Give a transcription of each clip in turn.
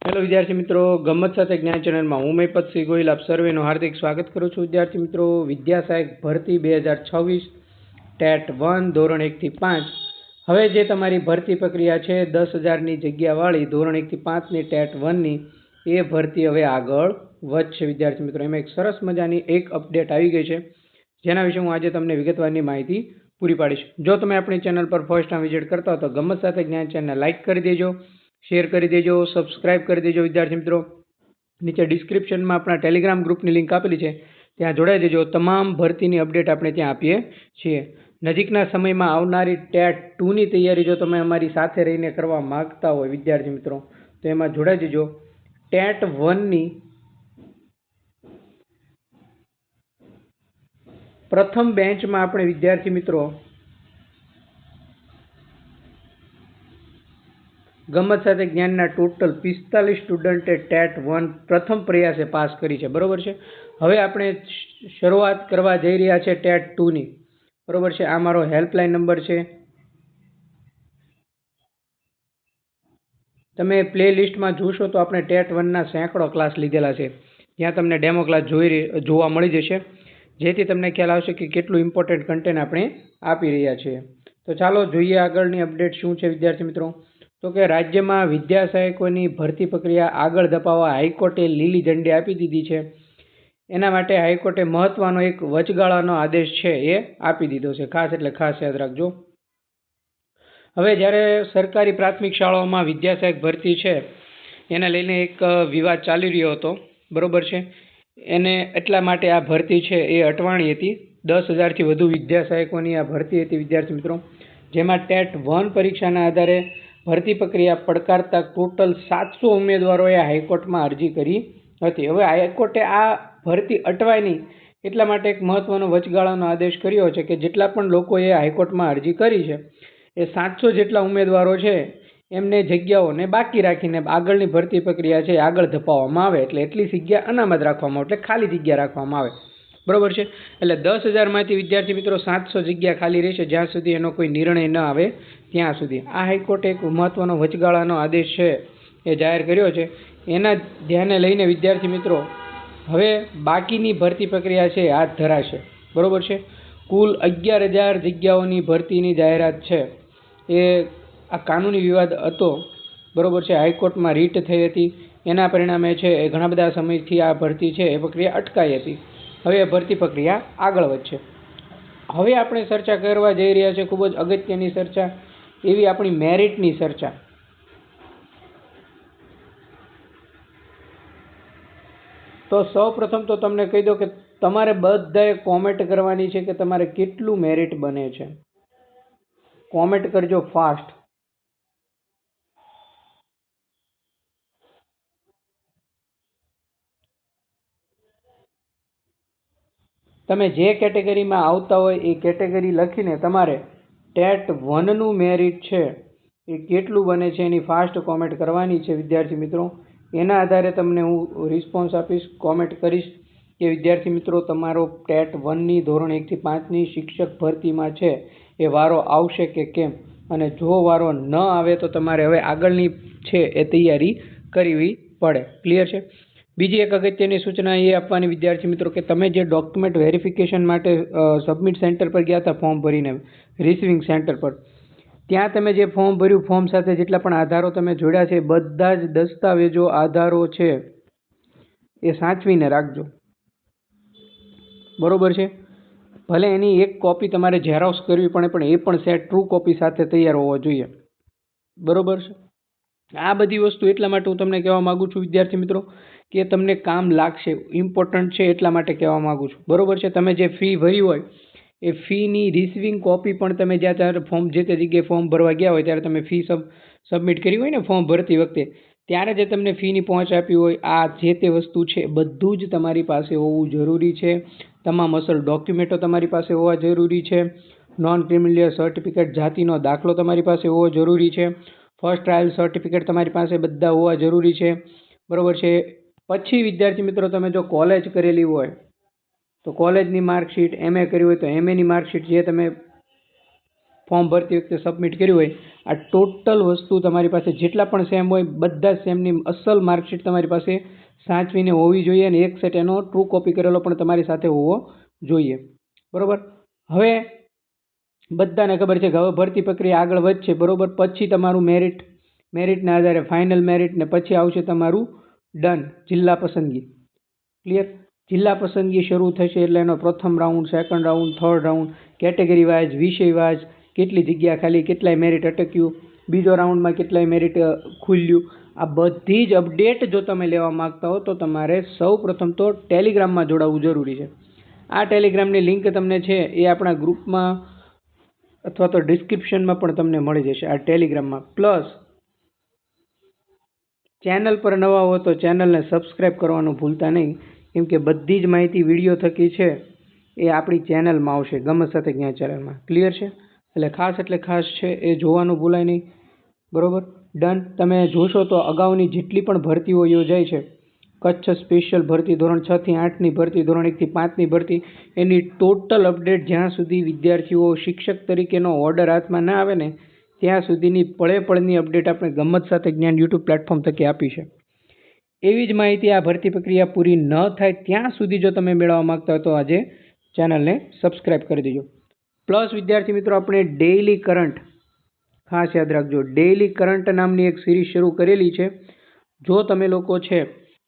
Hello વિદ્યાર્થી મિત્રો, ગમત સાથે જ્ઞાન ચેનલમાં હું મહિપતસિંહ ગોહિલ આપ સર્વેનું હાર્દિક સ્વાગત કરું છું. વિદ્યાર્થી મિત્રો, વિદ્યા સહાયક ભરતી 2026 ટેટ 1 ધોરણ 1 થી 5. હવે જે તમારી ભરતી પ્રક્રિયા છે 10,000ની જગ્યાવાળી ધોરણ 1 થી 5ની ટેટ 1ની એ ભરતી હવે આગળ વધશે. વિદ્યાર્થી મિત્રો, એમાં એક સરસ મજાની એક અપડેટ આવી ગઈ છે, જેના વિશે હું આજે તમને વિગતવારની માહિતી પૂરી પાડીશ. જો તમે આપણી ચેનલ પર ફર્સ્ટ ટાઈમ વિઝિટ કરતા હો તો ગમત સાથે જ્ઞાન ચેનલને લાઇક કરી દેજો, શેર કરી દેજો, સબસ્ક્રાઇબ કરી દેજો. વિદ્યાર્થી મિત્રો, નીચે ડિસ્ક્રિપ્શનમાં આપણા ટેલિગ્રામ ગ્રુપની લિંક આપેલી છે, ત્યાં જોડાઈ દેજો. તમામ ભરતીની અપડેટ આપણે ત્યાં આપીએ છીએ. નજીકના સમયમાં આવનારી ટેટ 2ની તૈયારી જો તમે અમારી સાથે રહીને કરવા માગતા હોય વિદ્યાર્થી મિત્રો, તો એમાં જોડાઈ દેજો. ટેટ 1ની પ્રથમ બેન્ચમાં આપણે વિદ્યાર્થી મિત્રો ગમત સાથે જ્ઞાનના ટોટલ 45 સ્ટુડન્ટે ટેટ 1 પ્રથમ પ્રયાસે પાસ કરી છે. બરોબર છે. હવે આપણે શરૂઆત કરવા જઈ રહ્યા છે ટેટ 2ની. બરોબર છે. આ મારો હેલ્પલાઇન નંબર છે. તમે પ્લે લિસ્ટમાં જોશો તો આપણે ટેટ 1ના સેંકડો ક્લાસ લીધેલા છે, જ્યાં તમને ડેમો ક્લાસ જોવા મળી જશે, જેથી તમને ખ્યાલ આવશે કે કેટલું ઇમ્પોર્ટન્ટ કન્ટેન્ટ આપણે આપી રહ્યા છીએ. તો ચાલો જોઈએ આગળની અપડેટ શું છે વિદ્યાર્થી મિત્રો. તો કે રાજ્યમાં વિદ્યા સહાયકોની ભરતી પ્રક્રિયા આગળ ધપાવવા હાઈકોર્ટે લીલી ઝંડી આપી દીધી છે. એના માટે હાઈકોર્ટે મહત્વનો એક વચગાળાનો આદેશ છે એ આપી દીધો છે. ખાસ એટલે ખાસ યાદ રાખજો. હવે જ્યારે સરકારી પ્રાથમિક શાળાઓમાં વિદ્યા સહાયક ભરતી છે એને લઈને એક વિવાદ ચાલી રહ્યો હતો. બરોબર છે. એને એટલા માટે આ ભરતી છે એ અટવાણી હતી. 10,000થી વધુ વિદ્યા સહાયકોની આ ભરતી હતી વિદ્યાર્થી મિત્રો, જેમાં ટેટ 1 પરીક્ષાના આધારે ભરતી પ્રક્રિયા પડકારતા ટોટલ 700 ઉમેદવારોએ હાઈકોર્ટમાં અરજી કરી હતી. હવે હાઈકોર્ટે આ ભરતી અટવાય નહીં એટલા માટે એક મહત્વનો વચગાળાનો આદેશ કર્યો છે કે જેટલા પણ લોકોએ હાઈકોર્ટમાં અરજી કરી છે એ 700 જેટલા ઉમેદવારો છે એમને જગ્યાઓને બાકી રાખીને આગળની ભરતી પ્રક્રિયા છે આગળ ધપાવવામાં આવે. એટલે એટલી જગ્યા અનામત રાખવામાં આવે, એટલે ખાલી જગ્યા રાખવામાં આવે. બરોબર છે. એટલે 10,000માંથી વિદ્યાર્થી મિત્રો 700 જગ્યા ખાલી રહેશે જ્યાં સુધી એનો કોઈ નિર્ણય ન આવે ત્યાં સુધી. આ હાઈકોર્ટે એક મહત્વનો વચગાળાનો આદેશ છે એ જાહેર કર્યો છે. એના ધ્યાને લઈને વિદ્યાર્થી મિત્રો હવે બાકીની ભરતી પ્રક્રિયા છે હાથ ધરાશે. બરોબર છે. કુલ 11,000 જગ્યાઓની ભરતીની જાહેરાત છે એ આ કાનૂની વિવાદ હતો. બરોબર છે. હાઈકોર્ટમાં રીટ થઈ હતી. એના પરિણામે છે એ ઘણા બધા સમયથી આ ભરતી છે એ પ્રક્રિયા અટકાઈ હતી. હવે એ ભરતી પ્રક્રિયા આગળ વધશે. હવે આપણે ચર્ચા કરવા જઈ રહ્યા છીએ ખૂબ જ અગત્યની ચર્ચા, એવી આપણી મેરિટની ચર્ચા. તો સૌ પ્રથમ તો તમને કહી દો કે તમારે બધાએ કોમેન્ટ કરવાની છે કે તમારે કેટલું મેરિટ બને છે. કોમેન્ટ કરજો ફાસ્ટ. તમે જે કેટેગરીમાં આવતા હોય એ કેટેગરી લખીને તમારે ટેટ 1નું મેરિટ છે એ કેટલું બને છે એની ફાસ્ટ કોમેન્ટ કરવાની છે વિદ્યાર્થી મિત્રો. એના આધારે તમને હું રિસ્પોન્સ આપીશ, કોમેન્ટ કરીશ કે વિદ્યાર્થી મિત્રો તમારો ટેટ 1ની ધોરણ 1 થી 5ની શિક્ષક ભરતીમાં છે એ વારો આવશે કે કેમ, અને જો વારો ન આવે તો તમારે હવે આગળની છે એ તૈયારી કરવી પડે. ક્લિયર છે. બીજી એક અગત્યની સૂચના એ આપવાની વિદ્યાર્થી મિત્રો કે તમે જે ડોક્યુમેન્ટ વેરિફિકેશન માટે સબમિટ સેન્ટર પર ગયા હતા ફોર્મ ભરીને, રિસીવિંગ સેન્ટર પર, ત્યાં તમે જે ફોર્મ ભર્યું, ફોર્મ સાથે જેટલા પણ આધારો તમે જોડ્યા છે બધા જ દસ્તાવેજો આધારો છે એ સાચવીને રાખજો. બરોબર છે. ભલે એની એક કોપી તમારે ઝેરોક્સ કરવી પડે પણ એ પણ સેટ ટ્રુ કોપી સાથે તૈયાર હોવો જોઈએ. બરોબર છે. આ બધી વસ્તુ એટલા માટે હું તમને કહેવા માગું છું વિદ્યાર્થી મિત્રો કે તમને કામ લાગશે, ઇમ્પોર્ટન્ટ છે એટલા માટે કહેવા માગું છું. બરોબર છે. તમે જે ફી ભરી હોય એ ફીની રિસીવિંગ કોપી પણ તમે જ્યાં ત્યારે ફોર્મ જે તે જગ્યાએ ફોર્મ ભરવા ગયા હોય ત્યારે તમે ફી સબમિટ કરી હોય ને ફોર્મ ભરતી વખતે, ત્યારે જે તમને ફીની પહોંચ આપી હોય, આ જે તે વસ્તુ છે બધું જ તમારી પાસે હોવું જરૂરી છે. તમામ અસલ ડોક્યુમેન્ટો તમારી પાસે હોવા જરૂરી છે. નોન ક્રિમિનલ સર્ટિફિકેટ, જાતિનો દાખલો તમારી પાસે હોવો જરૂરી છે. ફર્સ્ટ ટ્રાયલ સર્ટિફિકેટ તમારી પાસે બધા હોવા જરૂરી છે. બરોબર છે. પછી વિદ્યાર્થી મિત્રો તમે જો કોલેજ કરેલી હોય તો કોલેજની માર્કશીટ, MA કરી હોય તો MAની માર્કશીટ, જે તમે ફોર્મ ભરતી વખતે સબમિટ કર્યું હોય, આ ટોટલ વસ્તુ તમારી પાસે જેટલા પણ સેમ હોય બધા સેમની અસલ માર્કશીટ તમારી પાસે સાચવીને હોવી જોઈએ અને એક સેટ એનો ટ્રુ કોપી કરેલો પણ તમારી સાથે હોવો જોઈએ. બરોબર. હવે બધાને ખબર છે કે હવે ભરતી પ્રક્રિયા આગળ વધશે. બરોબર. પછી તમારું મેરિટના આધારે ફાઇનલ મેરિટ ને પછી આવશે તમારું ડન જિલ્લા પસંદગી. ક્લિયર. જિલ્લા પસંદગી શરૂ થશે એટલે એનો પ્રથમ round, second round, third round, category wise, વિષય વાઇઝ, કેટલી જગ્યા ખાલી, કેટલાય મેરિટ અટક્યું, બીજો રાઉન્ડમાં કેટલાય મેરિટ ખુલ્યું, આ બધી જ અપડેટ જો તમે લેવા માગતા હો તો તમારે સૌ પ્રથમ તો ટેલિગ્રામમાં જોડાવવું જરૂરી છે. આ ટેલિગ્રામની લિંક તમને છે એ આપણા ગ્રુપમાં અથવા તો ડિસ્ક્રિપ્શનમાં પણ તમને મળી જશે આ ટેલિગ્રામમાં. પ્લસ ચેનલ પર નવા હો તો ચેનલને સબસ્ક્રાઈબ કરવાનું ભૂલતા નહીં, કેમ કે બધી જ માહિતી વિડીયો થકી છે એ આપણી ચેનલમાં આવશે, ગમત સાથે જ્ઞાન ચેનલમાં. ક્લિયર છે? એટલે ખાસ છે એ જોવાનું ભૂલાય નહીં. બરોબર. ડન. તમે જોશો તો અગાઉની જેટલી પણ ભરતીઓ યોજાઈ છે, કચ્છ સ્પેશિયલ ભરતી, ધોરણ 6 થી 8ની ભરતી, ધોરણ 1 થી 5ની ભરતી, એની ટોટલ અપડેટ જ્યાં સુધી વિદ્યાર્થીઓ શિક્ષક તરીકેનો ઓર્ડર હાથમાં ના આવે ને ત્યાં સુધીની પળે અપડેટ આપણે ગમત સાથે જ્ઞાન યુટ્યુબ પ્લેટફોર્મ થકી આપી છે. એવી જ માહિતી આ ભરતી પ્રક્રિયા પૂરી ન થાય ત્યાં સુધી જો તમે મેળવવા માંગતા હોય તો આજે ચેનલને સબસ્ક્રાઈબ કરી દેજો. પ્લસ વિદ્યાર્થી મિત્રો, આપણે ડેઇલી કરંટ, ખાસ યાદ રાખજો, ડેઇલી કરંટ નામની એક સિરીઝ શરૂ કરેલી છે. જો તમે લોકો છે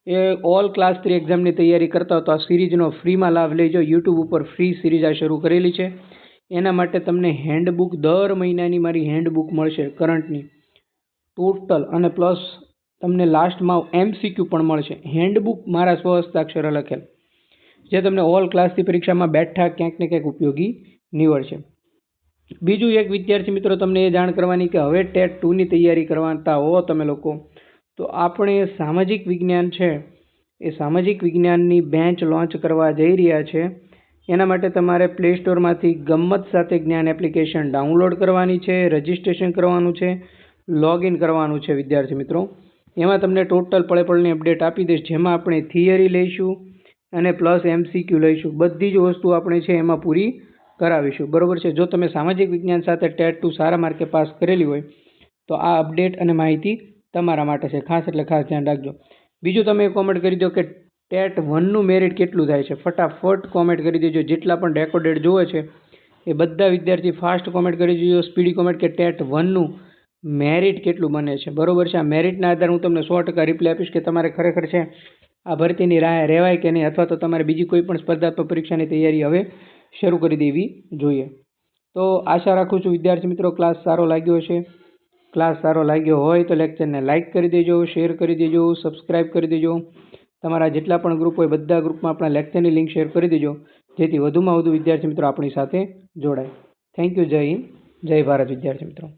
એ ઓલ ક્લાસ 3 એક્ઝામની તૈયારી કરતા હો તો આ સિરીઝનો ફ્રીમાં લાભ લેજો. યુટ્યુબ ઉપર ફ્રી સિરીઝ આ શરૂ કરેલી છે. એના માટે તમને હેન્ડબુક દર મહિનાની મારી હેન્ડબુક મળશે કરંટની ટોટલ, અને પ્લસ તમને લાસ્ટમાં MCQ પણ મળશે. હેન્ડબુક મારા સ્વહસ્તાક્ષરે લખેલ, જે તમને ઓલ ક્લાસની પરીક્ષામાં બેઠા ક્યાંક ને ક્યાંક ઉપયોગી નીવડશે. બીજું એક વિદ્યાર્થી મિત્રો તમને એ જાણ કરવાની કે હવે ટેટ 2ની તૈયારી કરવાતા હો તમે લોકો તો આપણે સામાજિક વિજ્ઞાન છે એ સામાજિક વિજ્ઞાનની બેન્ચ લોન્ચ કરવા જઈ રહ્યા છે. એના માટે તમારે પ્લે સ્ટોરમાંથી ગમત સાથે જ્ઞાન એપ્લિકેશન ડાઉનલોડ કરવાની છે, રજિસ્ટ્રેશન કરવાનું છે, લોગિન કરવાનું છે. વિદ્યાર્થી મિત્રો, એમાં તમને ટોટલ પળેપળની અપડેટ આપી દઈશ, જેમાં આપણે થિયરી લઈશું અને પ્લસ MCQ લઈશું. બધી જ વસ્તુ આપણે છે એમાં પૂરી કરાવીશું. બરોબર છે. જો તમે સામાજિક વિજ્ઞાન સાથે ટેટ 2 સારા માર્કે પાસ કરેલી હોય તો આ અપડેટ અને માહિતી તમારા માટે છે. ખાસ ધ્યાન રાખજો. બીજું તમે કોમેન્ટ કરી દો કે ટેટ 1નું મેરિટ કેટલું થાય છે. ફટાફટ કોમેન્ટ કરી દેજો. જેટલા પણ રેકોર્ડેડ જોવે છે એ બધા વિદ્યાર્થી ફાસ્ટ કોમેન્ટ કરી દેજો, સ્પીડી કોમેન્ટ, કે ટેટ 1નું મેરિટ કેટલું બને છે. બરોબર છે. આ મેરિટના આધારે હું તમને 100% રિપ્લાય આપીશ કે તમારે ખરેખર છે આ ભરતીની રાહ રહેવાય કે નહીં, અથવા તો તમારે બીજી કોઈ પણ સ્પર્ધાત્મક પરીક્ષાની તૈયારી હવે શરૂ કરી દેવી જોઈએ. તો આશા રાખું છું વિદ્યાર્થી મિત્રો ક્લાસ સારો લાગ્યો હશે. ક્લાસ સારો લાગ્યો હોય તો લેક્ચરને લાઇક કરી દેજો, શેર કરી દેજો, સબસ્ક્રાઇબ કરી દેજો. તમારા જેટલા પણ ગ્રુપ હોય બધા ગ્રુપમાં આપણા લેક્ચરની લિંક શેર કરી દેજો, જેથી વધુમાં વધુ વિદ્યાર્થી મિત્રો આપણી સાથે જોડાય. Thank you. જય હિન્દ, જય ભારત વિદ્યાર્થી મિત્રો.